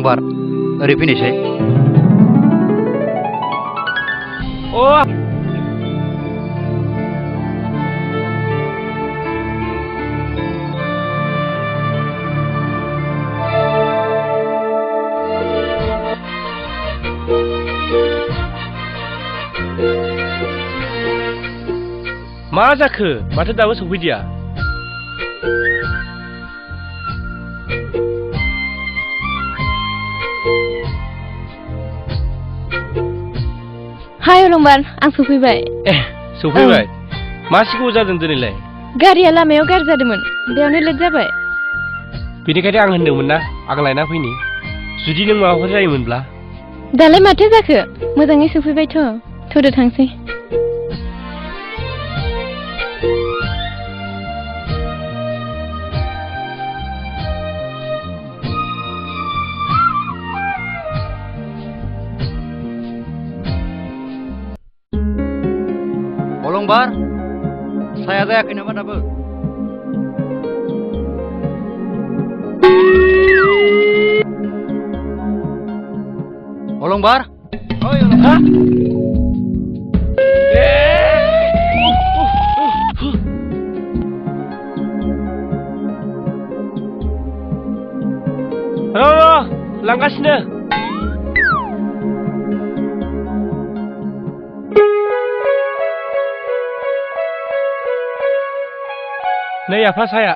अलंबार ओरै फैनोसै। मा जाखो माथो दाबो सफैदिया? हाय अलंबार, आं सफैबाय। सफैबाय? मा सिगाङाव जादों दिनैलाय? गारिया लामायाव गाज्रि जादोंमोन, बेयावनो लेट जाबाय। बेनिखायनो आं होनदोंमोन ना आं लायना फैनि, जुदि नों माबाफोर जायोमोनब्ला। दालाय माथो जाखो? मोजाङै सफैबायथ', थौदो थांसै। अलंबार, साया जायाखै नामा दाबो? अलंबार, ओइ अलंबार। र' लांगासिनो। नै आफा साया।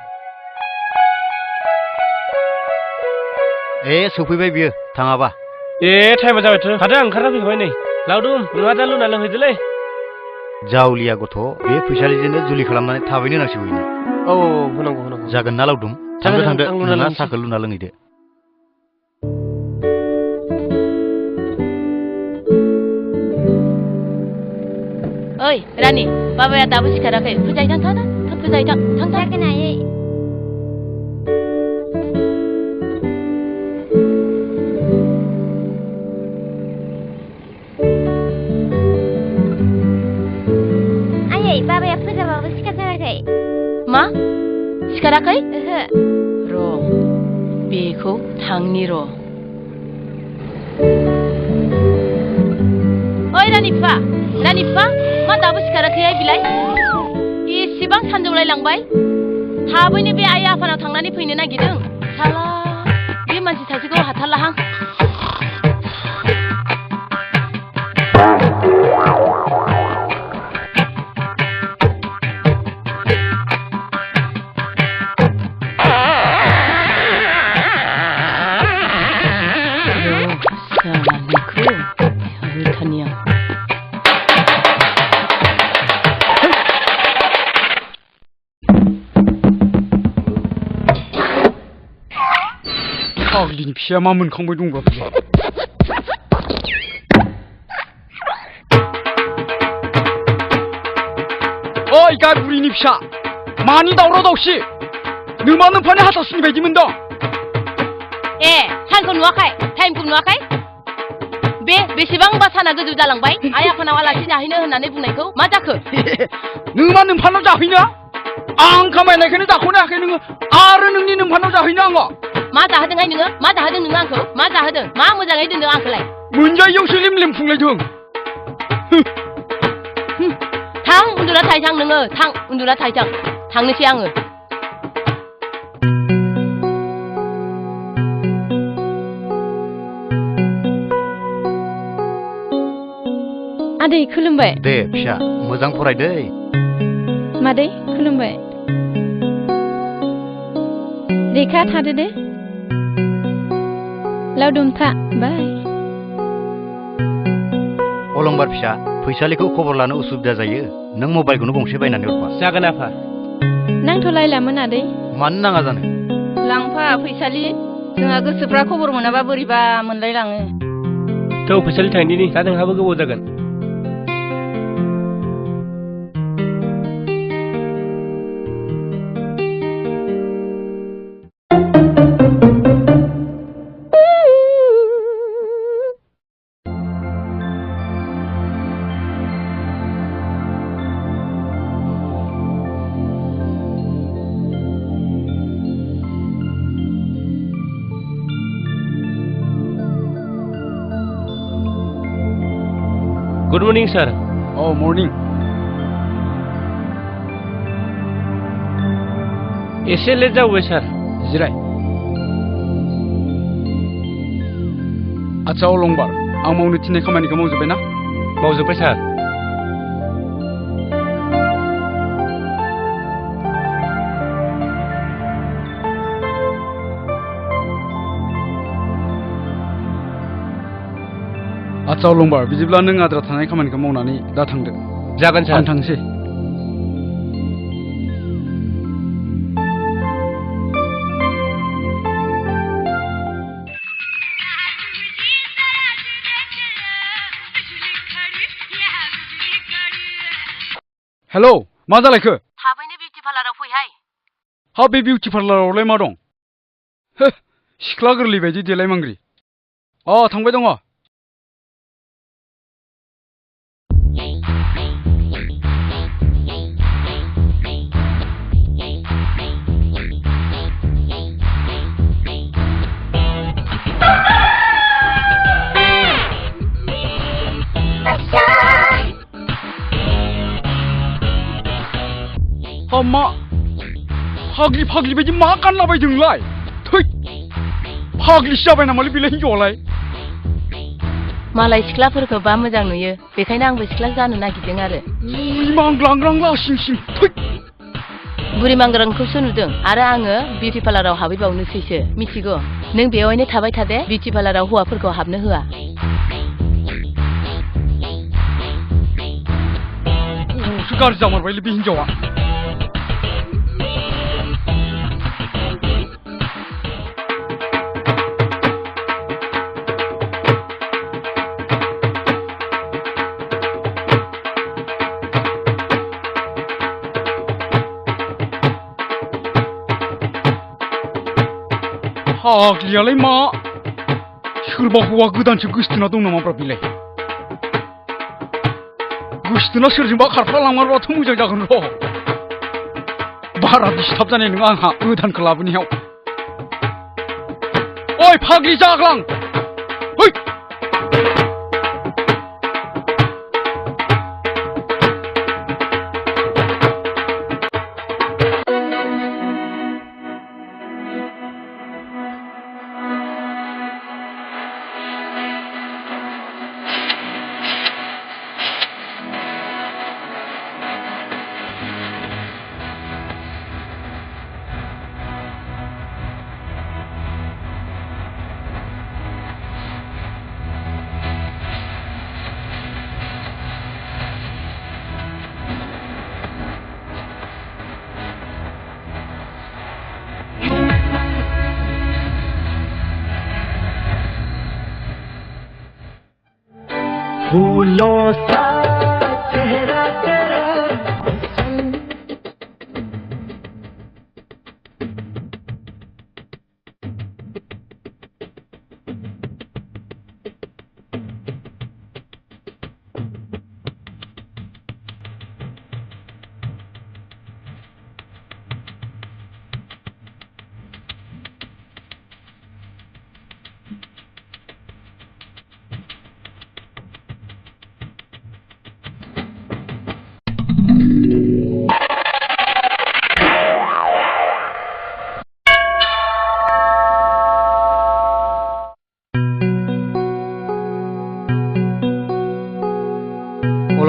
सफैबाय बियो, थाङाबा। टाइमा जाबायथ'। हादों ओंखारना फैखाबाय नै। लावदुम नोंहा दा लुना लोंहैदोलै। जावलिया गथ', बे फैसालिजोंनो जुलि खालामनानै थाबैनो होनांसिगौ बेनो। औ होनांगौ होनांगौ। जागोन ना लावदुम? थांदो नोंहा साहाखौ लुना लोंहैदो। ओइ रानि, बाबाया दाबो सिखाराखै। फैजाहैथां थां थाब फैजाहैथां थां थां। जागोन आयै। आयै, बाबाया फोजाबाबो सिखारथाराखै। मा? सिखाराखै? ओहो। र' बेखौ थांनि र'। ओइ रानि बिफा, रानि बिफा, मा दाबो सिखाराखैहाय बिलाय? एसेबां सानजौलाय लांबाय, थाबैनो बे आइ आफानाव थांनानै फैनो नागिरदों। साला बे मानसि सासेखौ हाथारलाहां। फाग्लिनि फिसाया मा मोनखांबाय दंबा बिलाय? ओइ गारबुरिनि फिसा, मानि दावराव दावसि? नोमा नोमफानि हाथासुनि बायदि मोनदों? सानखौ नुवाखै, टाइमखौ नुवाखै? बेसेबांबा साना गोजौ जालांबाय, आइ आफानाव आलासि जाहैनो होननानै बुंनायखौ मा जाखो? नोमा नोमफानाव जाहैनो? आं खामायनायखौनो जाख'नो हायाखै नोङो, आरो नोंनि नोमफानाव जाहैनो आङो? मा जाहोदोंहाय नोङो? मा जाहोदों नोङो आंखौ? मा जाहोदों? मा मोजाङै दोनदों आंखौलाय? मोनजायैयावसो लेम लेम फुंलायदों। थां उन्दुना थाहैथां नोङो, थां उन्दुना थाहैथां। थांनोसै आङो। आदै खुलुमबाय। दे फिसा, मोजां फरायदै। मादै खुलुमबाय। रेखा थादो दे। लावदुम था, बाय। अलंबार फिसा, फैसालिखौ खबर लानो उसुबिदा जायो, नों मबाइलखौनो गंसे बायनानै हरफा। जागोन आफा। नांथ'लायलामोन आदै। मानो नाङा जानो? लांफा फैसालि, जोंहा गोसोफ्रा खबर मोनाबा बोरैबा मोनलायलाङो। थौ फैसालि थांदिनि, दा नोंहाबो गोबाव जागोन। गुड मर्निं सार औ मर्निं एसे लेट जाबोबाय सार जिराय आच्छा अलंबार आं मावनो थिननाय खामानिखौ मावजोब्बाय ना मावजोब्बाय सार आच्छा अलंबार बिदिब्ला नों आद्रा थानाय खामानिखौ मावनानै दा थांदो जागोन सार आं थांसै हेलौ मा जालायखो थाबैनो बिउटि पार्लाराव फैहाय हा बे बिउटि पार्लारावलाय मा दं हो सिख्ला गोरलै बायदि देलाय मांग्रि थांबाय दङ मा फाग्लि फाग्लि बायदि मा गानलाबायदों नोंलाय थै फाग्लिसो जाबाय नामालै बेलाय हिनजावालाय मालाय सिख्लाफोरखौ बा मोजां नुयो बेखायनो आंबो सिख्ला जानो नागिरदों आरो मांग्लांग्लांला सिं सिं थै बुरि मांग्रांखौसो नुदों आरो आङो बिउटि पार्लाराव हाबैबावनोसैसो मिथिगौ नों बेवहायनो थाबाय थादे बिउटि पार्लाराव हौवाफोरखौ हाबनो होआ गाज्रि जामारबायलै बे हिनजावा फाग्लियालाय मा सोरबा हौवा गोदानसो गोसथोना दं नामाब्रा बेलाय गोसथोना सोरजोंबा खारफालांमारबाथ' मोजां जागोन र' बारा डिस्टार्ब जानाय नङा आंहा गोदानखौ लाबोनायाव ओइ फाग्लि जाग्लां है फूलों सा चेहरा तेरा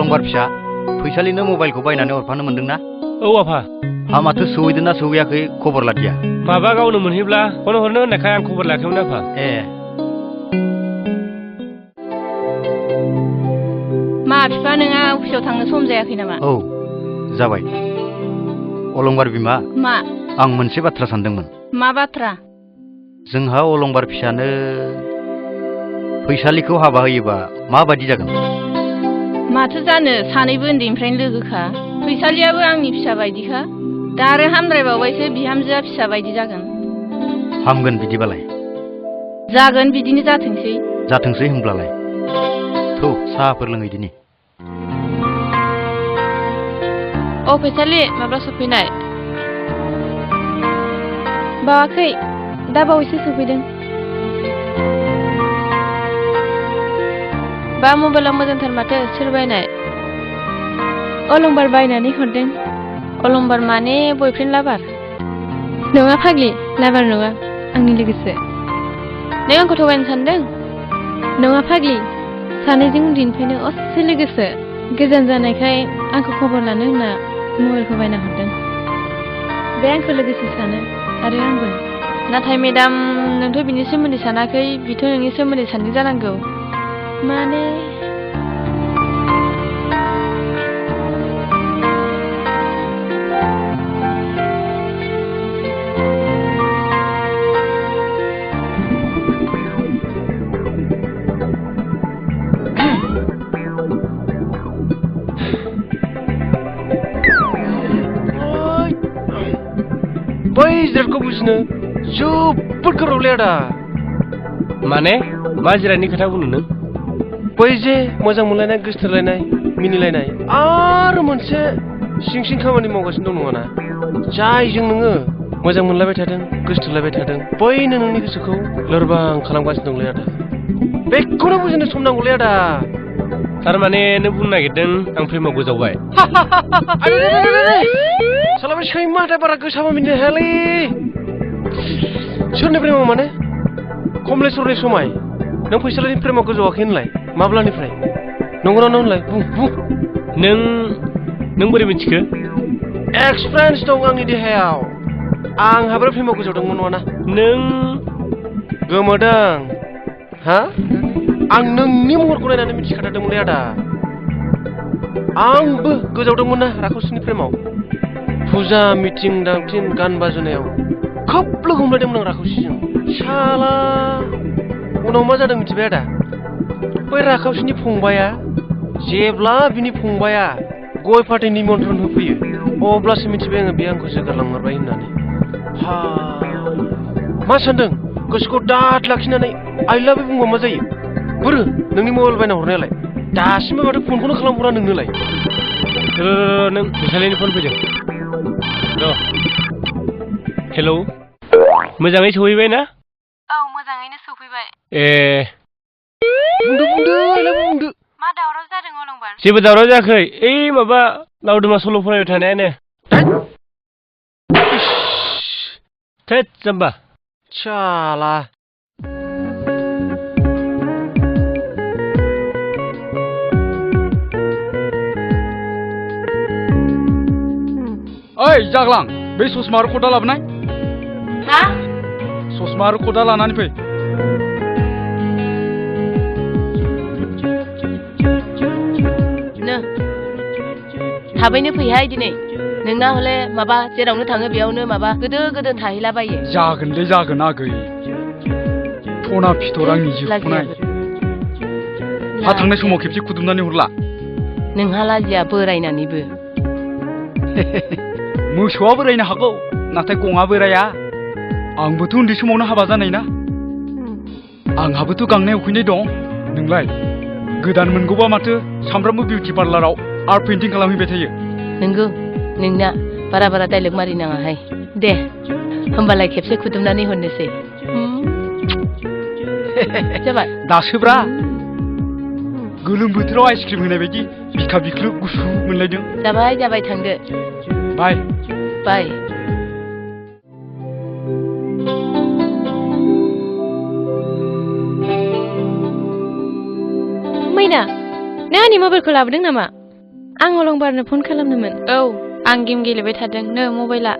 अलंबार फिसा फैसालिनो मबाइलखौ बायनानै हरफानो मोनदोंना औ आफा हा माथो सहैदोंना सहैयाखै खबर लादिया माबा गावनो मोनहैब्ला फन हरनो होननायखाय आं खबर लायाखैमोन आफा ए मा बिफा नोंहा अफिसाव थांनो सम जायाखै नामा औ जाबाय अलंबार बिमा मा आं मोनसे बाथ्रा सानदोंमोन मा बाथ्रा जोंहा अलंबार फिसानो फैसालिखौ हाबा होयोबा माबायदि जागोन माथो जानो सानैबो उन्दैनिफ्रायनो लोगोखा फैसालियाबो आंनि फिसा बायदिखा दा आरो हामद्रायबावबायसो बिहामजोआ फिसा बायदि जागोन हामगोन बिदिबालाय जागोन बिदिनो जाथोंसै होनब्लालाय थौ साहाफोर लोंहैदिनि अ फैसालि माब्ला सफैनाय बावाखै दा बावैसो सफैदों बा मबाइला मोजांथार माथो सोर बायनाय अलंबार बायनानै हरदों अलंबार माने बयफ्रेन्ड लाभार नङा फाग्लि लाबार नङा आंनि लोगोसो नों आंखौ थगायनो सानदों नङा फाग्लि सानैजों उन्दैनिफ्रायनो असे लोगोसो गोजान जानायखाय आंखौ खबर लानो होनना मबाइलखौ बायना हरदों बे आंखौ लोगोसे सानो आरो आंबो नाथाय मेडाम नोंथ' बिनि सोमोन्दै सानाखै बिथ' नोंनि सोमोन्दै सानदों जानांगौ माने बै जिरादखौ बुजिनो जोबोद गोब्राबलै आदा माने मा जिरादनि खोथा बुंनो नों बै जे मोजां मोनलायनाय गोसोथोलायनाय मिनिलायनाय आरो मोनसे सिं सिं खामानि मावगासिनो दं नङाना जायजों नोङो मोजां मोनलायबाय थादों गोसोथोलायबाय थादों बैनो नोंनि गोसोखौ लोरबां खालामगासिनो दंलै आदा बेखौनो बुजिनो सम नांगौलै आदा थारमाने नों बुंनो नागिरदों आं प्रेमाव गोजावबाय साला बे सैमा हाथाय बारा गोसाबा मिनिनो हायालै सोरनि प्रेमाव माने कमलेश्वरनि समाय नों फैसालिनि प्रेमाव गोजावाखै होनलाय माब्लानिफ्राय नंगौना नङा होनलाय बुं बुं नों बोरै मिथिखो एक्सपिरियेन्स दं आंनि देहायाव आंहाबो प्रेमाव गोजावदोंमोन नङाना नों गोमोदों हा आं नोंनि महरखौ नायनानै मिथिखाथारदोंमोनलै आदा आंबो गोजावदोंमोन ना राखसनि प्रेमाव फुजा मिटिं दावथिं गान बाजुनायाव खोब लोगो हमलायदोंमोन आं राखसिजों साला उनाव मा जादों मिथिबाय आदा बै राखावसिनि फंबाया जेब्ला बिनि फंबाया गय फाथै निमन्त्रन होफैयो अब्लासो मिथिबाय आङो बे आंखौ जोगारलांमारबाय होननानै हा मा सानदों गोसोखौ दाद लाखिनानै आइ लाभ इउ बुंबा मा जायो बोरो नोंनि मबाइल बायना हरनायालाय दासिमबो माथो फनखौनो खालामहरा नोंनोलाय नों फैसालिनि फन फैदों र' हेलौ मोजाङै सहैबाय ना औ मोजाङैनो सफैबाय ए बुंदो बुंदो मा दावराव जादों अलंबार जेबो दावराव जायाखै ओइ माबा लावदुमा सल' फरायबाय थानायानो थोद जाम्बा साला ओइ जाग्लां बे ससमा आरो खदा लाबोनाय हा ससमा आरो खदा लानानै फै थाबैनो फैहाय दिनै नोंना हले माबा जेरावनो थाङो बेयावनो माबा गोदो थाहैलाबायो जागोनलै जागोन आगै थना फिथर आंनि जिउखौनाय हा थांनाय समाव खेबसे खुदुमनानै हरला नोंहा लाजिया बोरायनानैबो मोसौआ बोरायनो हागौ नाथाय गङा बोराया आंबोथ' उन्दै समावनो हाबा जानाय ना आंहाबोथ' गांनाय उखैनाय दं नोंलाय गोदान मोनगौबा माथो सामफ्रामबो बिउटि पार्लाराव आर्ट पेइन्टिं खालामहैबाय थायो नोंगौ नोंना बारा डाइलग मारिनाङाहाय दे होमबालाय खेबसे खुदुमनानै हरनोसै जाबाय दासोब्रा गोलोम बोथोराव आइसक्रिम होनाय बायदि बिखा बिख्लु गुसु मोनलायदों जाबाय थांदो बाय मैना नों आंनि मबाइलखौ लाबोदों नामा आं अलंबारनो फन खालामदोंमोन औ आं गेम गेलेबाय थादों नो मबाइला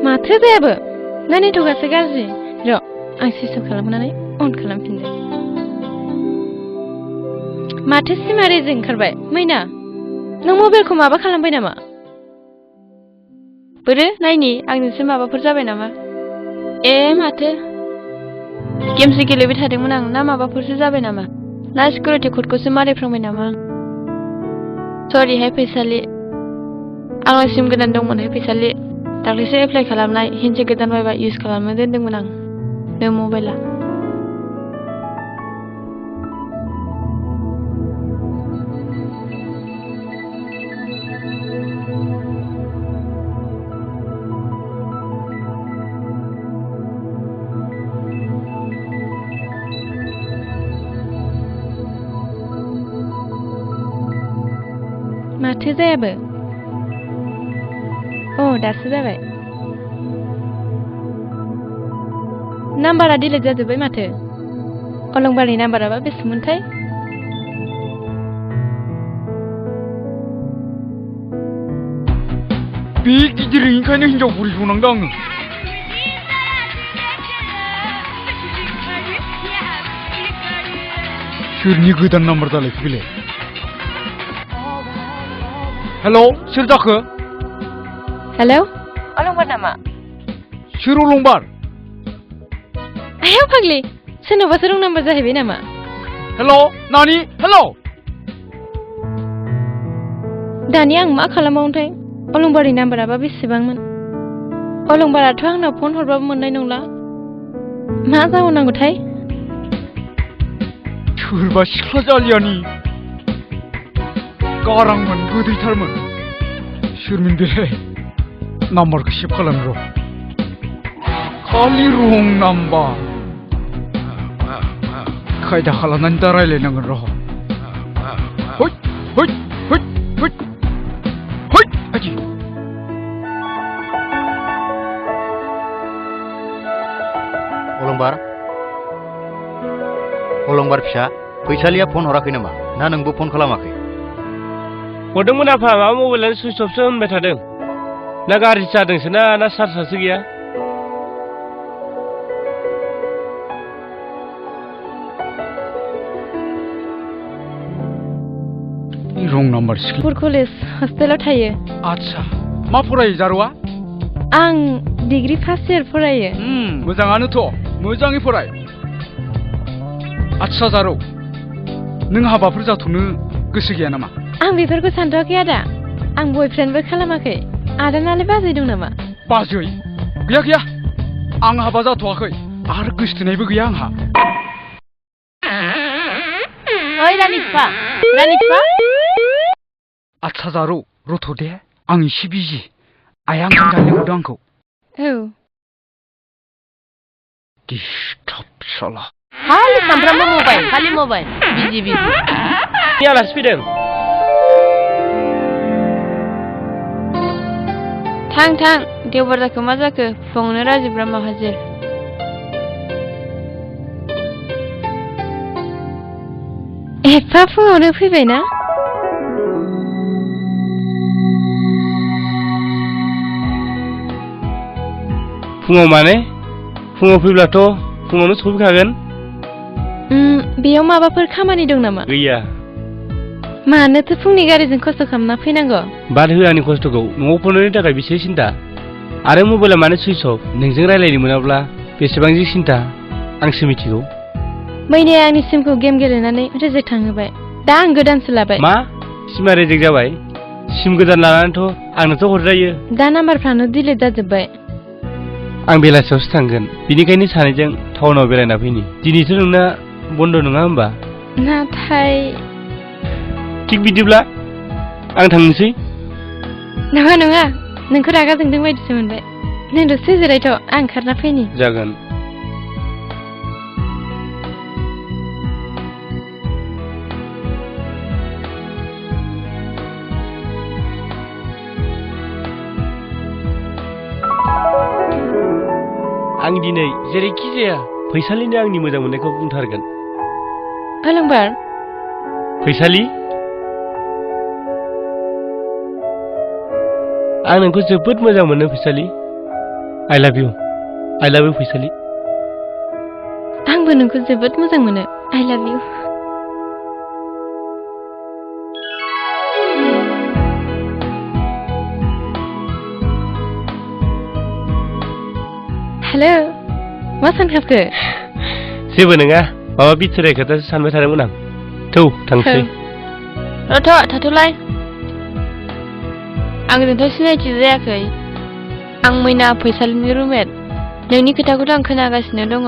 माथो जायाबो ना नेटवर्कआसो गाज्रि र' आं सुइच अफ खालामनानै अन खालामफिनदों माथो सिमा रेजें ओंखारबाय मैना नों मबाइलखौ माबा खालामबाय नामा बोरो नायनि आंजोंसो माबाफोर जाबाय नामा ए माथो गेमसो गेलेबाय थादोंमोन आं ना माबाफोरसो जाबाय नामा ना सिकिउरिटि क'डखौसो मारिफ्रांबाय नामा सरिहाय फैसालि आंनाव सिम गोदान दंमोनहाय फैसालि दाख्लैसो एप्लाइ खालामनाय हिनसे गोदान बायबा इउज खालामनो दोनदोंमोन आं नो मबाइला माथो जायाबो दासो जाबाय नाम्बारा डिलिट जाजोब्बाय माथो अलंबारनि नाम्बाराबा बेसेमोनथाय बे गिदिरनिखायनो हिनजाव बुरि संनांदों आङो सोरनि गोदान नाम्बार जालायखो बेलाय हेल' सोर जाखो हेलौ अलंबार नामा सोर अलंबार आयाव फाग्लि सोरनावबासो रं नाम्बार जाहैबाय नामा हेल' नानि हेल' दानि आं मा खालामबावनोथाय अलंबारनि नाम्बाराबा बेसेबांमोन अलंबाराथ' आंनाव फन हरबाबो मोननाय नंला मा जाबावनांगौथाय सोरबा सिख्ला जालियानि गारांमोन गोदैथारमोन सोरमोन बेलाय नाम्बारखौ सेभ खालाम र' खालि रं नाम्बार खायदा खालामनानै दा रायलायनांगोन र' हय हय हय हय हय आदि अलंबार फिसा फैसालिया फन हराखै नामा ना नोंबो फन खालामाखै हरदोंमोन आफा माबा मबाइलानो सुइच अफसो होनबाय थादों ना गाज्रि जादोंसो ना चार्जआसो गैया रं नाम्बार सिख्ला पुर कलेज हस्टेलाव थायो आदसा मा फरायो जारौआ आं डिग्री फार्स्ट इयार फरायो मोजाङानोथ' मोजाङै फराय आदसा जारौ नों हाबाफोर जाथ'नो गोसो गैया नामा आं बेफोरखौ सानथ'वाखै आदा आं बयफ्रेन्डबो खालामाखै आदानालाय बाजै दं नामा बाजै गैया गैया आं हाबा जाथ'वाखै आरो गोसथोनायबो गैया आंहा ओइ रानि बिफा आदसा जारौ रथ' दे आं एसे बिजि आइया ओंखाम जानो लिंहरदों आंखौ औ दिस्टार्ब साला खालि सामफ्रामबो मबाइल बिजि आलासि फैदों थां देवबार जाखो मा जाखो फुङावनो राजिब्रा माहाजिर एफा फुङावनो फैबायना फुङाव माने फुङाव फैब्लाथ' फुङावनो सफैखागोन बेयाव माबाफोर खामानि दं नामा गैया मानोथो फुंनि गारिजों खस्थ' खालामना फैनांगौ बाद हो आंनि खस्थ'खौ न'आव फननि थाखाय बेसे सिन्था आरो मबाइला मानो सुइच अफ नोंजों रायलायनो मोनाब्ला बेसेबां जे सिन्था आंसो मिथिगौ मैने आंनि सिमखौ गेम गेलेनानै रिजेक्ट थांहोबाय दा आं गोदानसो लाबाय मा सिमा रिजेक्ट जाबाय सिम गोदान लानानैथ' आंनोथ' हरजायो दा नाम्बारफ्रानो डिलिट जाजोब्बाय आं बेलासियावसो थांगोन बिनिखायनो सानैजों टाउनाव बेरायना फैनि दिनैथ' नोंना बन्द' नङा होमबा नाथाय थिग बिदिब्ला आं थांनोसै नङा नोंखौ रागा जोंदों बायदिसो मोनबाय नों दसे जिरायथ' आं ओंखारना फैनि जागोन आं दिनै जेरैखि जाया फैसालिनो आंनि मोजां मोननायखौ बुंथारगोन अलंबार फैसालि आं नोंखौ जोबोद मोजां मोनो फैसालि आइ लाभ इउ फैसालि आंबो नोंखौ जोबोद मोजां मोनो आइ लाभ इउ हेलो मा सानखाबखो जेबो नङा माबा बिथोराय खोथासो सानबाय थादोंमोन आं थौ थांसै रथ' थाथ'लाय आंजोंथ' सिनायथि जायाखै आं मैना फैसालिनि रुममेट नोंनि खोथाखौथ' आं खोनागासिनो दङ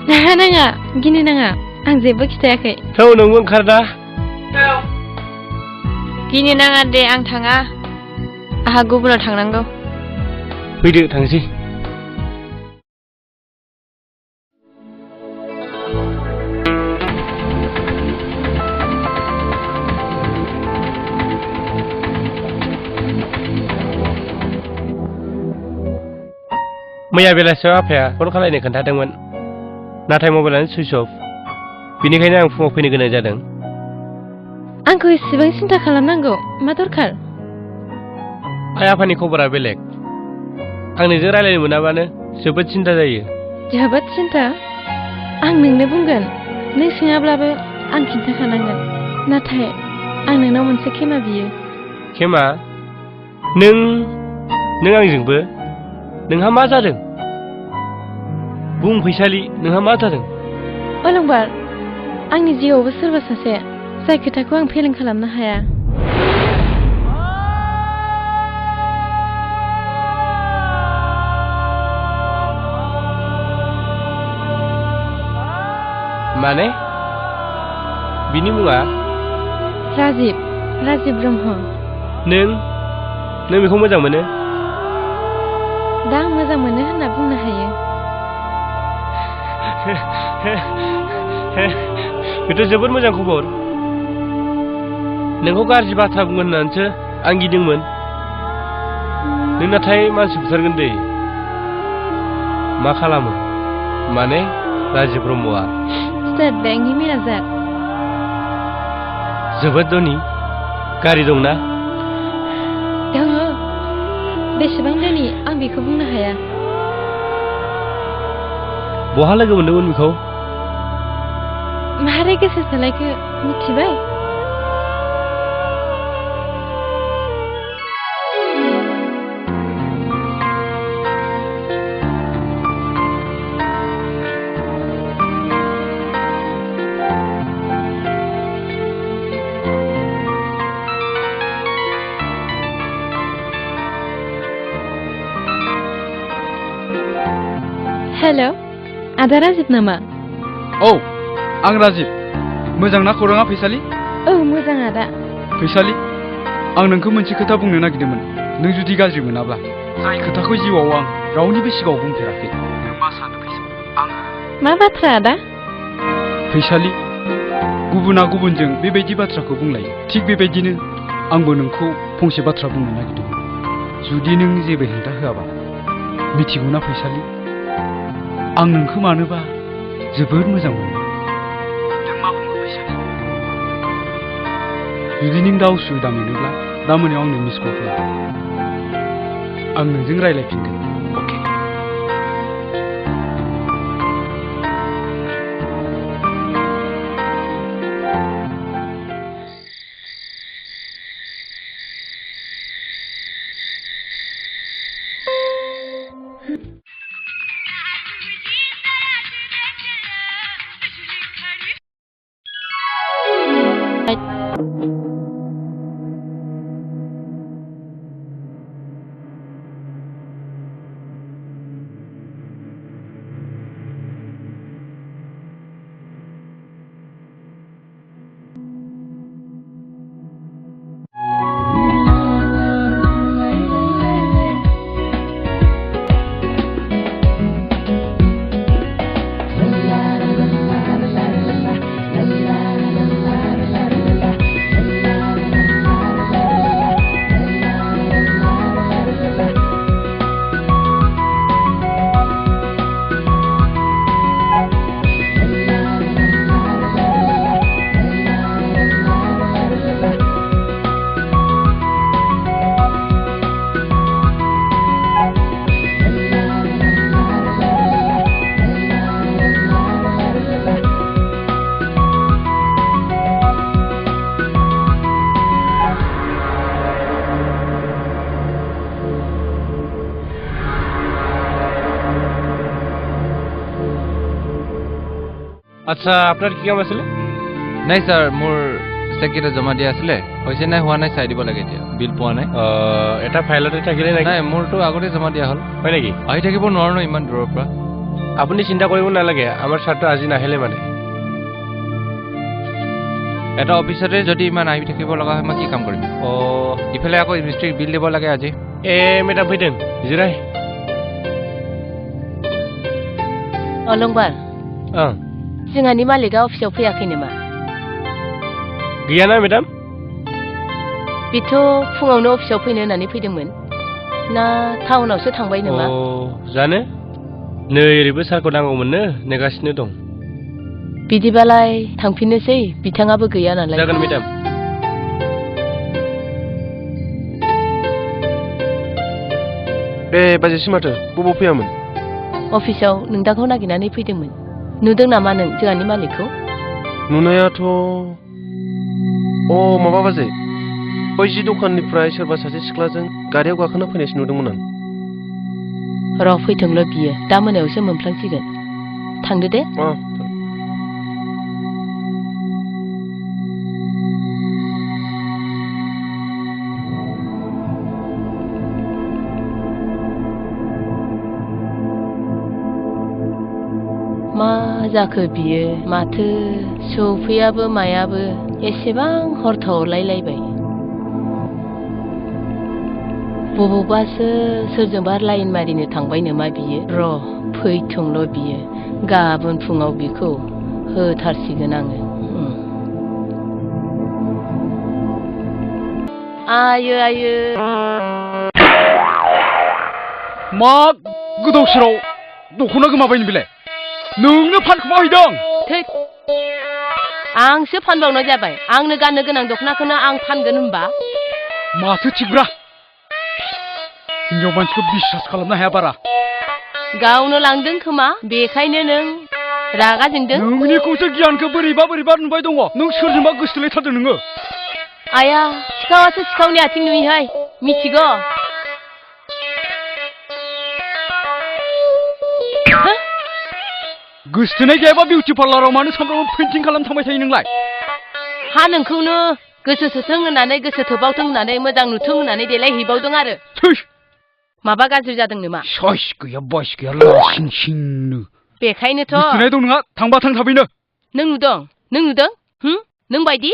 नाङा गिनो नाङा आं जेबो खिथायाखै थौ नोंबो ओंखारना गिनो नाङा दे आं थाङा आंहा गुबुनाव थांनांगौ फैदो थांसै मैया बेलासियाव आफाया फन खालायनो खोन्थादोंमोन नाथाय मबाइलानो सुइच अफ बेनिखायनो आं फुङाव फैनो गोनां जादों आंखौ एसेबां सिन्था खालामनांगौ मा दरखार आइ आफानि खबरा बेलेग आं नोंजों रायलायनो मोनाबानो जोबोद सिन्था जायो जोबोद सिन्था आं नोंनो बुंगोन नों सोङाब्लाबो आं खिन्थाखानांगोन नाथाय आं नोंनाव मोनसे खेमा बियो खेमा नों आंजोंबो नोंहा मा जादों बुं फैसालि नोंहा मा जादों अलंबार आंनि जिउआवबो सोरबा सासे जाय खोथाखौ आं फेलें खालामनो हाया माने बिनि मुङा राजिब ब्रह्म नों बेखौ मोजां मोनो दा आं मोजां मोनो होनना बुंनो हायो बेथ' जोबोद मोजां खबर नोंखौ गाज्रि बाथ्रा बुंगोन होननानैसो आं गिदोंमोन नों नाथाय मानसि बुथारगोन दै मा खालामो माने राजिब ब्रह्मआ स्टेट बेंकनि मेनेजार जोबोद धनी गारि दंना दङ बेसेबां धोनि आं बेखौ बुंनो हाया बहा लोगो मोनदोंमोन बेखौ मारै गोसो सोलायखो मिथिबाय हेल' आदा राजिब नामा औ आं राजिब मोजां ना खौराङा फैसालि औ मोजां आदा फैसालि आं नोंखौ मोनसे खोथा बुंनो नागिरदोंमोन नों जुदि गाज्रि मोनाब्ला जाय खोथाखौ जिउआव आं रावनिबो सिगाङाव बुंफेराखै नों मा सानो आं मा बाथ्रा आदा फैसालि गुबुना गुबुनजों बेबायदि बाथ्राखौ बुंलायो थिग बेबायदिनो आंबो नोंखौ फंसे बाथ्रा बुंनो नागिरदोंमोन जुदि नों जेबो हेंथा होआबा मिथिगौना फैसालि आं नोंखौ मानोबा जोबोद मोजां मोनो नों मा बुङो फैसालि जुदि नों दा उसुबिदा मोनोब्ला दा मोनायाव आंनो मिस कल खालाम आं नोंजों रायज्लायफिनगोन अके আচ্ছা আপনার কি কাম আছিলে নাই ছাৰ মোৰ চেককেইটা জমা দিয়া আছিলে হৈছে নাই হোৱা নাই চাই দিব লাগে এতিয়া বিল পোৱা নাই এটা ফাইলতে থাকিলে নাই মোৰতো আগতে জমা দিয়া হ'ল হয় নেকি আহি থাকিব নোৱাৰো ন ইমান দূৰৰ পৰা আপুনি চিন্তা কৰিব নালাগে আমাৰ ছাত্ৰ আজি নাহিলে মানে এটা অফিচতে যদি ইমান আহি থাকিব লগা হয় মই কি কাম কৰিম ইফালে আকৌ মিস্ত্ৰীক বিল দিব লাগে আজি मेदाम फैदों जिराय अलंबार ओं जोंहानि मालिकआ अफिसाव फैयाखै नामा गैयाना मेदाम बेथ' फुङावनो अफिसाव फैनो होननानै फैदोंमोन ना टाउनावसो थांबाय नामा जानो नै ओरैबो सारखौ नांगौमोननो नेगासिनो दं बिदिबालाय थांफिननोसै बिथाङाबो गैया नालाय जागोन मेडाम बाजेसि माथो बबाव फैयामोन अफिसाव नोंथांखौ नागिरनानै फैदोंमोन नुदों नामा नों जोंहानि मालिकखौ नुनायाथ' माबा बाजै बै जि दखाननिफ्राय सोरबा सासे सिख्लाजों गारियाव गाखोना फैनायसो नुदोंमोन आं र' फैथोंल' बियो दा मोनायावसो मोनफ्लांसिगोन थांदो दे मा जाखो बियो माथो सौफैयाबो मायाबो एसेबां हरथावलायलायबाय बबावबासो सोरजोंबा लाइन मारिनो थांबाय नामा बियो र' फैथोंल' बियो गाबोन फुङाव बिखौ होथारसिगोन आङो आयो आयो मा गोदाव सोराव दख'ना गोमाबायनो बेलाय नोंनो फानखोमाहैदों थैद आंसो फानबावनाय जाबाय आंनो गाननो गोनां दख'नाखौनो आं फानगोन होनबा माथो थिगब्रा हिनजाव मानसिखौ बिश्वास खालामनो हाया बारा गावनो लांदों खोमा बेखायनो नों रागा जोंदों नोंनिखौसो गियानखौ बोरैबा बोरैबा नुबाय दङ नों सोरजोंबा गोसोथोलायथारदों नोङो आया सिखावासो सिखावनि आथिं नुयोहाय मिथिगौ गोसोथोनाय गैयाबा बिउटि पार्लाराव मानो सामफ्रामबो पेइन्टिं खालामनो थांबाय थायो नोंलाय हा नोंखौनो गोसो थोथों होननानै गोसो थोबावथों होननानै मोजां नुथों होननानै देलायहैबावदों आरो माबा गाज्रि जादों नामा सयस गैया बयस गैया लासिं सिंनो बेखायनोथ' गोसोथोनाय दं नोंहा थांबा थां थाबैनो नों नुदों नों बायदि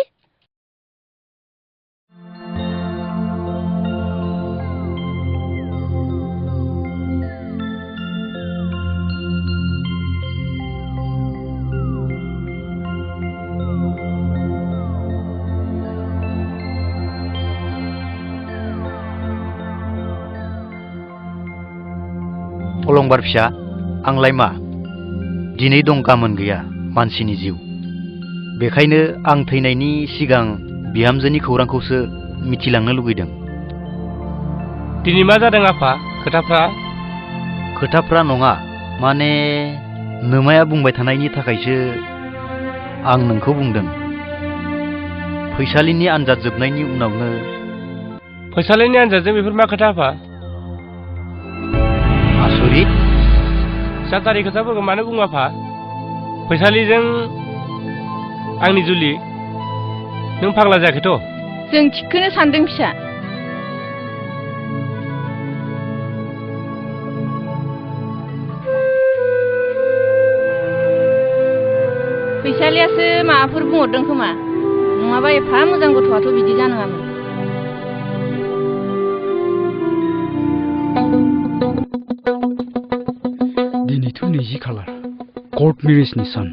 अलंबार फिसा आंलाय मा दिनै दं गाबोन गैया मानसिनि जिउ बेखायनो आं थैनायनि सिगां बिहामजोनि खौरांखौसो मिथिलांनो लुगैदों दिनै मा जादों आफा खोथाफ्रा नङा माने नोमाया बुंबाय थानायनि थाखायसो आं नोंखौ बुंदों फैसालिनि आनजाद जोबनायनि उनावनो फैसालिनि आनजादजों बेफोर मा खोथा आफा आसरित जाथारि खोथाफोरखौ मानो बुङो आफा फैसालिजों आंनि जुलि नों फाग्ला जायाखैथ' जों थिगखौनो सानदों फिसा फैसालियासो माबाफोर बुंहरदों खोमा नङाबा एफा मोजां गथ'आथ' बिदि जानाङामोन दिनैथ' 20 खालार कर्ट मेरेजनि सान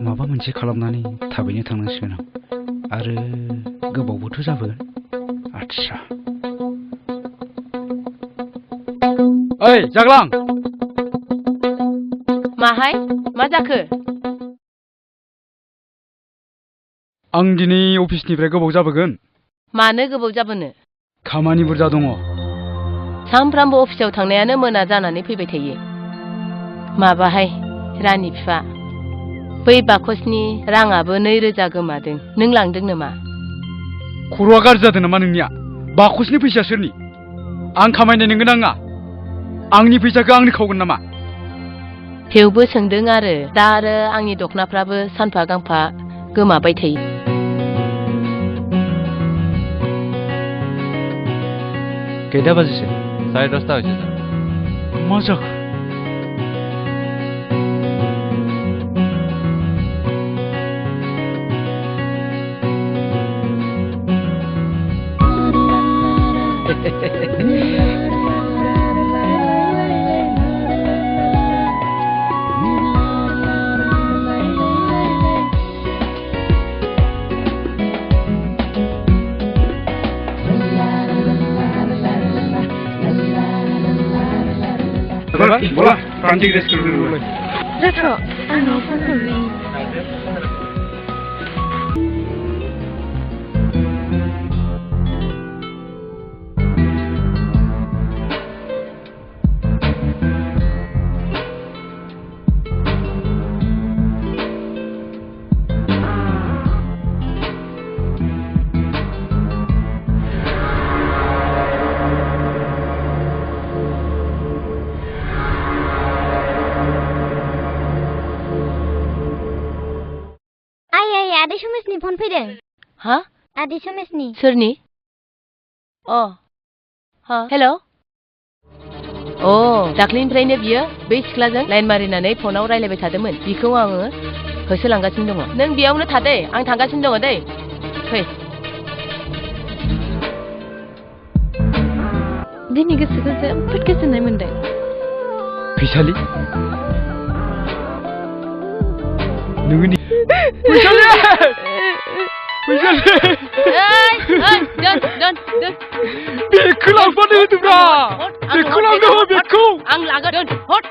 माबा मोनसे खालामनानै थाबैनो थांनांसिगोन आं आरो गोबावबोथ' जाबोगोन आच्छा ओइ जाग्लां माहाय मा जाखो आं दिनै अफिसनिफ्राय गोबाव जाबोगोन मानो गोबाव जाबोनो खामानि बुरजा दङ सानफ्रामबो अफिसाव थांनायानो मोना जानानै फैबाय थायो माबाहाय रानि बिफा बै बाकसनि राङाबो 2000 गोमादों नों लांदों नामा खर'आ गाज्रि जादों नामा नोंनिया बाकसनि फैसा सोरनि आं खामायनाय नोंगोन आङा आंनि फैसाखौ आंनो खावगोन नामा थेवबो सोंदों आरो दा आरो आंनि दख'नाफ्राबो सानफा गांफा गोमाबाय थायो কেইটা বাজিছে 10:30 হৈছে मा जाखो bola ranting restaurant. जाथ' आं न'आव फन हरग्रोनि आदै समेशनि फन फैदों हा आदै समेशनि सोरनि हा हेल' दाख्लैनिफ्रायनो बियो बै सिख्लाजों लाइन मारिनानै फनाव रायलायबाय थादोंमोन बिखौ आङो होसोलांगासिनो दङ नों बेयावनो थादे आं थांगासिनो दङ दै फै दिनै गोसोखौ जोबोद गोजोननाय मोनदों फैसालि नोंनि फैसालि दोन बेखौ लांफानो होदोंब्रा बेखौ लांनो हो बेखौ आं लागोन दोन हट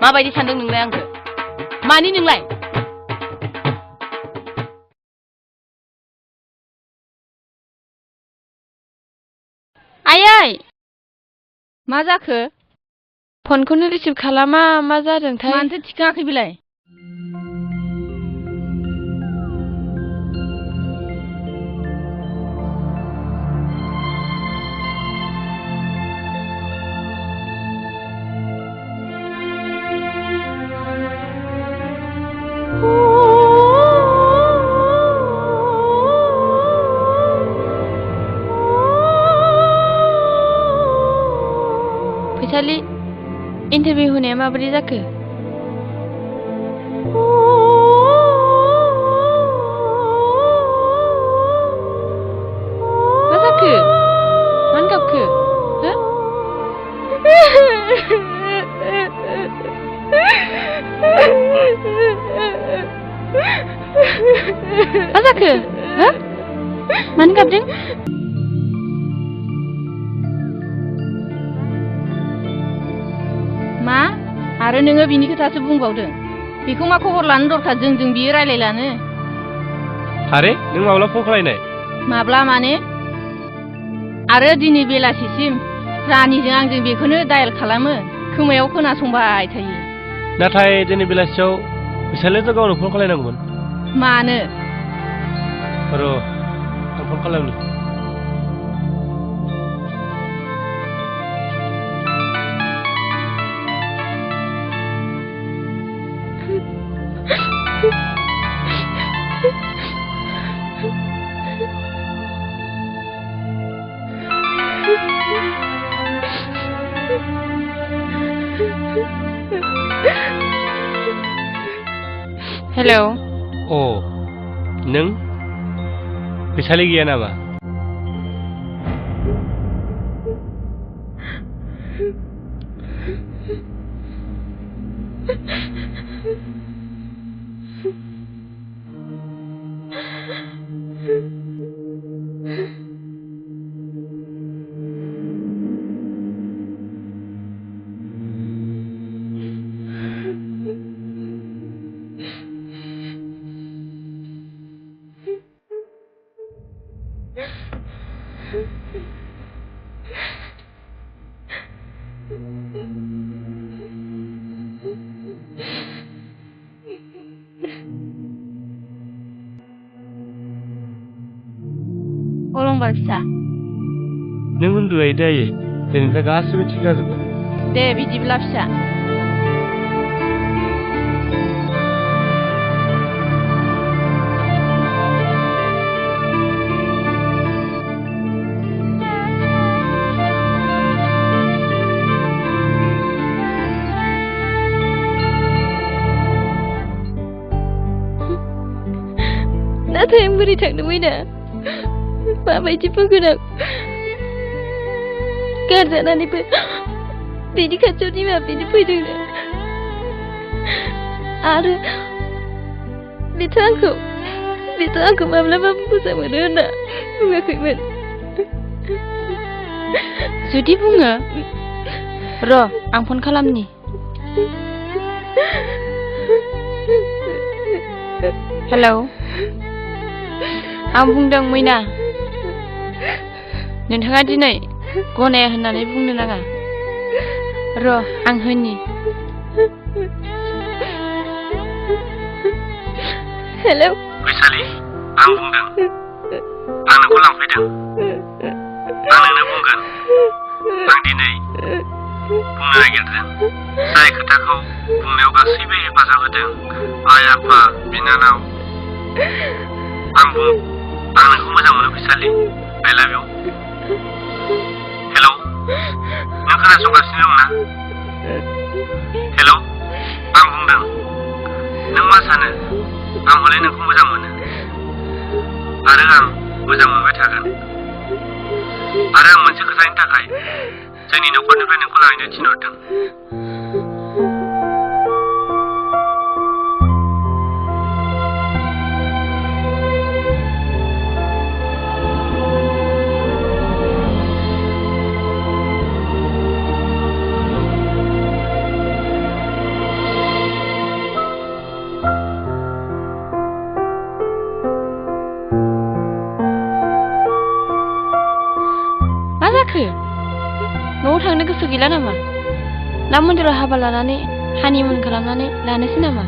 माबायदि सानदों नोंलाय आंखौ मानि नोंलाय आयै मा जाखो फनखौनो रिसिभ खालामा मा जादोंथाय मानोथो थिखाङाखै बिलाय फैसालि इन्टारभिउ होनाया माबोरै जाखो मा जाखो मानो गाबखो मा जाखो मानो गाबदों मा आरो नोङो बिनि खोथासो बुंबावदों बेखौ मा खबर लानो दरखार जोंजों बियो रायलायलानो आरे नों माब्ला फन खालायनाय माब्ला माने आरो दिनै बेलासिसिम रानिजों आंजों बेखौनो डायेल खालामो खोमायाव खोनासंबाय थायो नाथाय दिनै बेलासियाव फैसालियाथ' गावनो फन खालायनांगौमोन मानो र' आं फन खालामनि हेलौ नों फैसालि गैया नामा अलंबार फिसा नों उन्दुबाय दायो दिनैनिफ्राय गासिबो थिग जाजोबगोन दे बिदिब्ला फिसा नाथाय आं बोरै थांनो मैना माबायदि बुंगोन आं गारजानानैबो बेनि खाथियाव बिमा बिदि फैदोंनो आरो बेथ' आंखौ माब्लाबाबो मोजां मोनो होनना बुङाखैमोन जुदि बुङो र' आं फन खालामनि हेलौ आं बुंदों मैना नोंथाङा दिनै गनाया होननानै बुंनो नाङा र' आं होनि हेलौ फैसालि आं बुंदों आं नोंखौ लांफैदों आं नोंनो बुंगोन आं दिनै बुंनो नागिरदों जाय खोथाखौ बुंनायाव गासैबो हेफाजाब होदों आइ आफा बिनानाव आं नोंखौ मोजां मोनो फैसालि आइ लाभ इउ हेलौ नों खोनासंगासिनो दंना हेलौ आं बुंदों नों मा सानो आं हले नोंखौ मोजां मोनो आरो आं मोजां मोनबाय थागोन आरो आं मोनसे खोथानि थाखाय जोंनि न'खरनिफ्राय नोंखौ लायनो थिनहरदों मा जाखो न'आव थांनो गोसो गैला नामा ना मन्दिराव हाबा लानानै हानिमुन खालामनानै लानोसै नामा